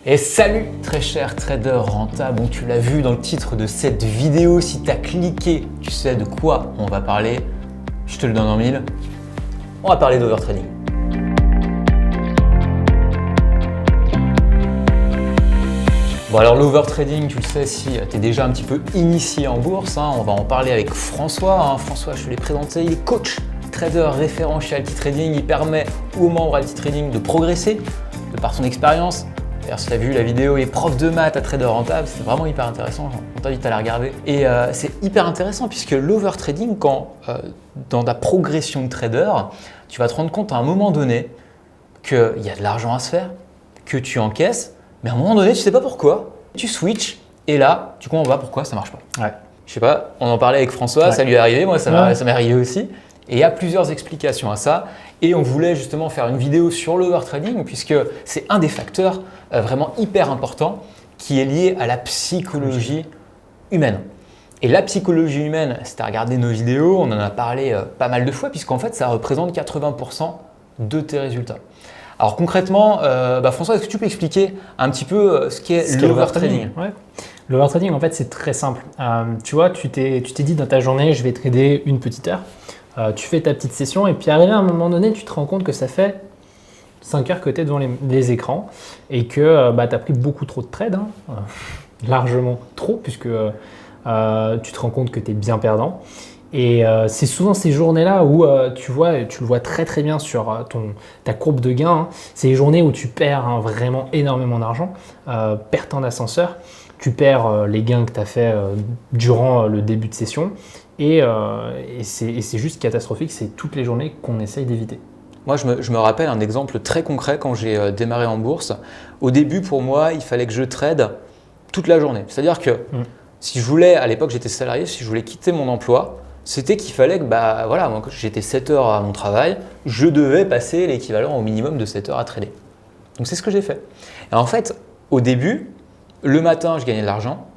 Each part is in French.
Et salut très cher trader rentable, donc tu l'as vu dans le titre de cette vidéo, si tu as cliqué, tu sais de quoi on va parler, je te le donne en mille, on va parler d'overtrading. Bon alors l'overtrading, tu le sais si tu es déjà un petit peu initié en bourse, on va en parler avec François. François, je te l'ai présenté, il est coach, trader référent chez Altitrading, il permet aux membres Altitrading de progresser de par son expérience. D'ailleurs, si tu as vu la vidéo, il est prof de maths à trader rentable, c'est vraiment hyper intéressant, on t'invite à la regarder. Et c'est hyper intéressant puisque l'overtrading, quand dans ta progression de trader, tu vas te rendre compte à un moment donné qu'il y a de l'argent à se faire, que tu encaisses, mais à un moment donné, tu ne sais pas pourquoi, tu switches et là, tu comprends pas pourquoi ça marche pas. Ouais. Je sais pas, on en parlait avec François, ça lui est arrivé, moi ça m'est arrivé aussi. Et il y a plusieurs explications à ça et on voulait justement faire une vidéo sur l'overtrading puisque c'est un des facteurs vraiment hyper importants qui est lié à la psychologie humaine. Et la psychologie humaine, si tu as regardé nos vidéos, on en a parlé pas mal de fois puisqu'en fait ça représente 80% de tes résultats. Alors concrètement, François, est-ce que tu peux expliquer un petit peu ce qu'est l'overtrading ? Ouais. L'overtrading, en fait, c'est très simple. Tu vois, tu t'es dit dans ta journée, je vais trader une petite heure. Tu fais ta petite session et puis arrivé à un moment donné, tu te rends compte que ça fait 5 heures que tu es devant les écrans et que tu as pris beaucoup trop de trades, largement trop, puisque tu te rends compte que tu es bien perdant. Et c'est souvent ces journées-là où tu le vois très très bien sur ta courbe de gain. C'est les journées où tu perds vraiment énormément d'argent, perte en ascenseur. Tu perds les gains que tu as fait durant le début de session. Et c'est juste catastrophique, c'est toutes les journées qu'on essaye d'éviter. Moi, je me rappelle un exemple très concret quand j'ai démarré en bourse. Au début, pour moi, il fallait que je trade toute la journée. C'est-à-dire que si je voulais, à l'époque j'étais salarié, si je voulais quitter mon emploi, c'était qu'il fallait que, moi, quand j'étais 7 heures à mon travail, je devais passer l'équivalent au minimum de 7 heures à trader. Donc c'est ce que j'ai fait. Et en fait, au début, le matin, je gagnais de l'argent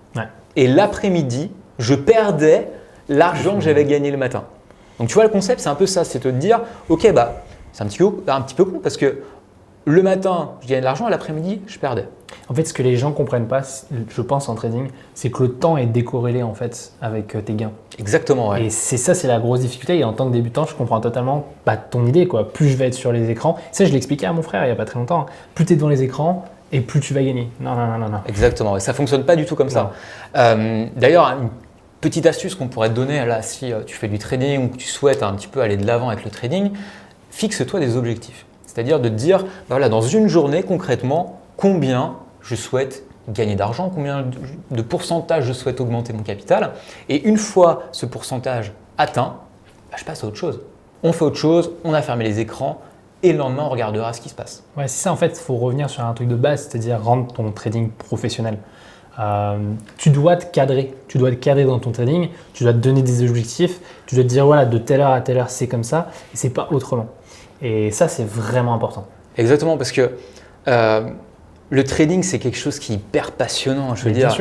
et l'après-midi, je perdais l'argent que j'avais gagné le matin. Donc tu vois, le concept, c'est un peu ça, c'est de te dire, ok, c'est un petit peu con parce que le matin, je gagnais de l'argent et l'après-midi, je perdais. En fait, ce que les gens ne comprennent pas, je pense, en trading, c'est que le temps est décorrélé en fait avec tes gains. Exactement, ouais. Et c'est la grosse difficulté. Et en tant que débutant, je comprends totalement ton idée, quoi. Plus je vais être sur les écrans, ça je l'ai expliqué à mon frère il n'y a pas très longtemps, plus tu es devant les écrans et plus tu vas gagner. Non. Exactement, et ça ne fonctionne pas du tout comme ça. D'ailleurs, une petite astuce qu'on pourrait te donner là, si tu fais du trading ou que tu souhaites un petit peu aller de l'avant avec le trading, fixe-toi des objectifs. C'est-à-dire de te dire, dans une journée, concrètement, combien je souhaite gagner d'argent, combien de pourcentage je souhaite augmenter mon capital. Et une fois ce pourcentage atteint, je passe à autre chose. On fait autre chose, on a fermé les écrans et le lendemain, on regardera ce qui se passe. Ouais, c'est ça, en fait, il faut revenir sur un truc de base, c'est-à-dire rendre ton trading professionnel. Tu dois te cadrer dans ton trading, tu dois te donner des objectifs, tu dois te dire de telle heure à telle heure, c'est comme ça et c'est pas autrement. Et ça, c'est vraiment important. Exactement, parce que le trading, c'est quelque chose qui est hyper passionnant. Je veux dire,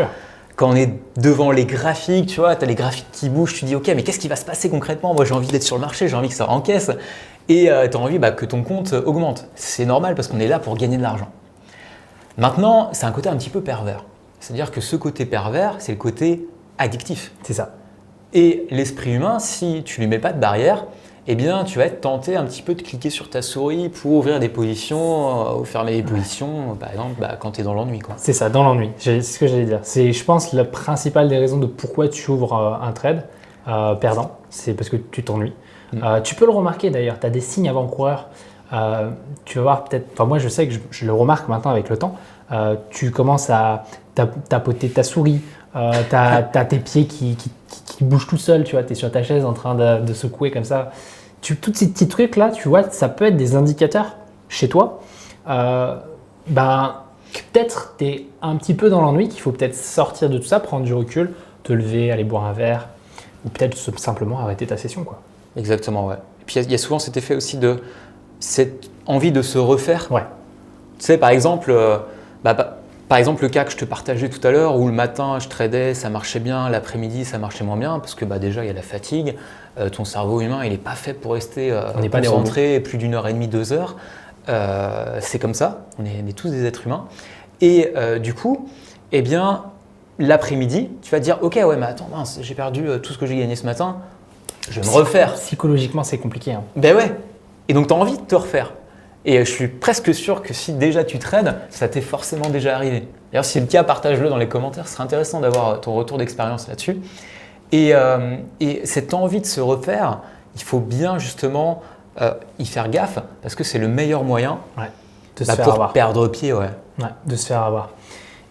quand on est devant les graphiques, tu vois, tu as les graphiques qui bougent, tu dis ok, mais qu'est-ce qui va se passer concrètement ? Moi, j'ai envie d'être sur le marché, j'ai envie que ça encaisse et tu as envie que ton compte augmente. C'est normal parce qu'on est là pour gagner de l'argent. Maintenant, c'est un côté un petit peu pervers. C'est-à-dire que ce côté pervers, c'est le côté addictif. C'est ça. Et l'esprit humain, si tu ne lui mets pas de barrière, eh bien, tu vas être tenté un petit peu de cliquer sur ta souris pour ouvrir des positions ou fermer des positions, par exemple, quand tu es dans l'ennui. C'est ça, dans l'ennui. C'est ce que j'allais dire. C'est, je pense, la principale des raisons de pourquoi tu ouvres un trade perdant, c'est parce que tu t'ennuies. Tu peux le remarquer d'ailleurs, tu as des signes avant-coureurs. Tu vas voir peut-être, moi je sais que je le remarque maintenant avec le temps, tu commences à tapoter ta souris, tu as tes pieds qui bougent tout seul, tu vois, tu es sur ta chaise en train de secouer comme ça. Tous ces petits trucs là, tu vois, ça peut être des indicateurs chez toi. Peut-être tu es un petit peu dans l'ennui, qu'il faut peut-être sortir de tout ça, prendre du recul, te lever, aller boire un verre ou peut-être simplement arrêter ta session, quoi. Exactement, ouais. Et puis il y a souvent cet effet aussi de cette envie de se refaire. Ouais. Tu sais, par exemple, le cas que je te partageais tout à l'heure où le matin je tradais, ça marchait bien, l'après-midi ça marchait moins bien parce que déjà il y a la fatigue, ton cerveau humain il n'est pas fait pour rester concentré plus d'1 heure et demie, 2 heures. C'est comme ça, on est tous des êtres humains. Et du coup, eh bien, l'après-midi, tu vas te dire, ok, ouais, mais attends, mince, j'ai perdu tout ce que j'ai gagné ce matin, je vais me refaire. Psychologiquement, c'est compliqué. Hein. Ben ouais. Et donc, tu as envie de te refaire. Et je suis presque sûr que si déjà tu trades, ça t'est forcément déjà arrivé. D'ailleurs, si c'est le cas, partage-le dans les commentaires. Ce serait intéressant d'avoir ton retour d'expérience là-dessus. Et cette envie de se refaire, il faut bien justement y faire gaffe parce que c'est le meilleur moyen de se faire pour avoir. perdre pied. Ouais, de se faire avoir.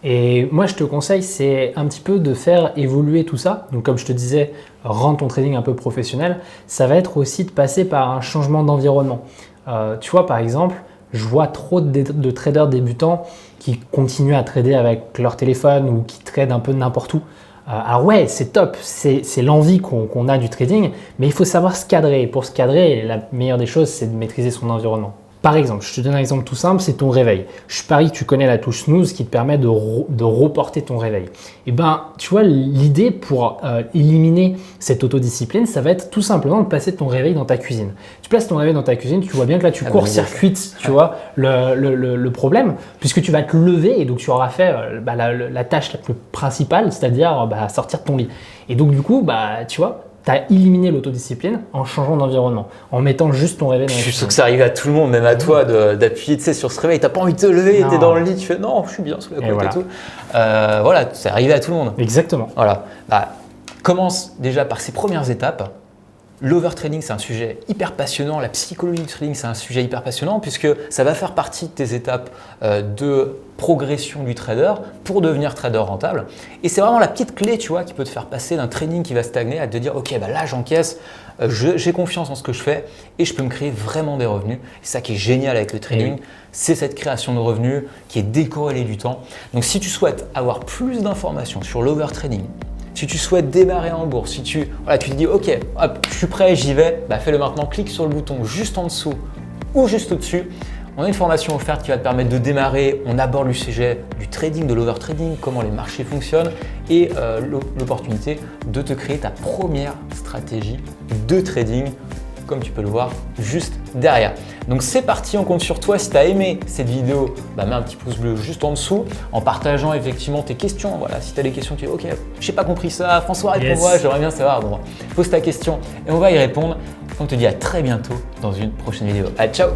Et moi, je te conseille, c'est un petit peu de faire évoluer tout ça. Donc, comme je te disais, rendre ton trading un peu professionnel. Ça va être aussi de passer par un changement d'environnement. Tu vois, par exemple, je vois trop de traders débutants qui continuent à trader avec leur téléphone ou qui tradent un peu n'importe où. Alors ouais, c'est top, c'est l'envie qu'on a du trading, mais il faut savoir se cadrer. Et pour se cadrer, la meilleure des choses, c'est de maîtriser son environnement. Par exemple, je te donne un exemple tout simple, c'est ton réveil. Je parie que tu connais la touche snooze qui te permet de reporter ton réveil. Et ben, tu vois, l'idée pour éliminer cette autodiscipline, ça va être tout simplement de placer ton réveil dans ta cuisine. Tu places ton réveil dans ta cuisine, tu vois bien que là, tu court-circuites, tu vois, le problème, puisque tu vas te lever et donc tu auras fait la tâche la plus principale, c'est-à-dire sortir de ton lit. Et donc du coup, tu vois, tu as éliminé l'autodiscipline en changeant d'environnement, en mettant juste ton réveil dans la cuisine. Je suis sûr que ça arrive à tout le monde, même à toi, d'appuyer sur ce réveil. Tu n'as pas envie de te lever, tu es dans le lit, tu fais non, je suis bien sous la couette et tout. Voilà, c'est arrivé à tout le monde. Exactement. Voilà. Commence déjà par ces premières étapes. L'overtrading, c'est un sujet hyper passionnant. La psychologie du trading, c'est un sujet hyper passionnant puisque ça va faire partie de tes étapes de progression du trader pour devenir trader rentable. Et c'est vraiment la petite clé, tu vois, qui peut te faire passer d'un trading qui va stagner à te dire, ok, là j'encaisse, j'ai confiance en ce que je fais et je peux me créer vraiment des revenus. Et ça qui est génial avec le trading, c'est cette création de revenus qui est décorrélée du temps. Donc si tu souhaites avoir plus d'informations sur l'overtrading, si tu souhaites démarrer en bourse, si tu te dis ok, hop, je suis prêt, j'y vais, fais-le maintenant, clique sur le bouton juste en dessous ou juste au-dessus. On a une formation offerte qui va te permettre de démarrer. On aborde le sujet du trading, de l'overtrading, comment les marchés fonctionnent et l'opportunité de te créer ta première stratégie de trading, comme tu peux le voir juste derrière. Donc c'est parti, on compte sur toi. Si tu as aimé cette vidéo, mets un petit pouce bleu juste en dessous en partageant effectivement tes questions. Voilà, si tu as des questions, tu dis ok, j'ai pas compris ça, François réponds-moi, j'aimerais bien savoir. Bon, pose ta question et on va y répondre. On te dit à très bientôt dans une prochaine vidéo. Ciao.